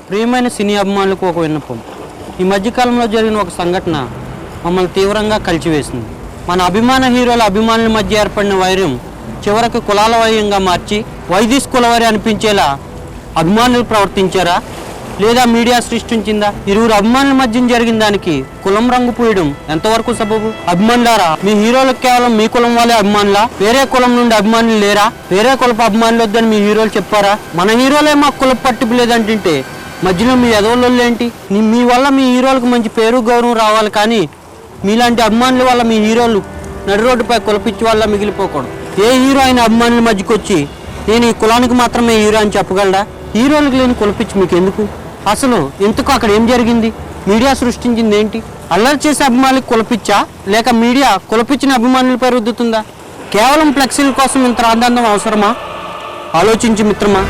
ప్రియమైన సినీ అభిమానులకు ఒక విన్నపం. ఈ మధ్యకాలంలో జరిగిన ఒక సంఘటన మమ్మల్ని తీవ్రంగా కలిచివేసింది. మన అభిమాన హీరోల అభిమానుల మధ్య ఏర్పడిన వైరం చివరకు కులాల వైర్యంగా మార్చి వైదిస్ కులవారి అనిపించేలా అభిమానులు ప్రవర్తించారా లేదా మీడియా సృష్టించిందా? ఇరువురు అభిమానుల మధ్య జరిగిన దానికి కులం రంగు పూయడం ఎంతవరకు సబబు? అభిమానులారా, మీ హీరోలకు కేవలం మీ కులం వాళ్ళే అభిమానులా? వేరే కులం నుండి అభిమానులు లేరా? వేరే కులపు అభిమానులు వద్దని మీ హీరోలు చెప్పారా? మన హీరోలే మాకు కుల పట్టింపు లేదంటుంటే మధ్యలో మీ ఎదవలు ఏంటి? మీ వల్ల మీ హీరోలకు మంచి పేరు గౌరవం రావాలి, కానీ మీలాంటి అభిమానుల వల్ల మీ హీరోలు నడి రోడ్డుపై కులపిచ్చి వల్ల మిగిలిపోకూడదు. ఏ హీరో అయిన అభిమానుల మధ్యకి వచ్చి నేను ఈ కులానికి మాత్రమే హీరో అని చెప్పగలడా? హీరోలకు లేని కులపిచ్చి మీకు ఎందుకు? అసలు ఇంతకు అక్కడ ఏం జరిగింది? మీడియా సృష్టించింది ఏంటి? అల్లరి చేసే అభిమానులకు కులపిచ్చా, లేక మీడియా కులపిచ్చిన అభిమానులపై రుద్దుతుందా? కేవలం ఫ్లెక్సీల కోసం ఇంత రాద్ధాంతం అవసరమా? ఆలోచించి మిత్రమా.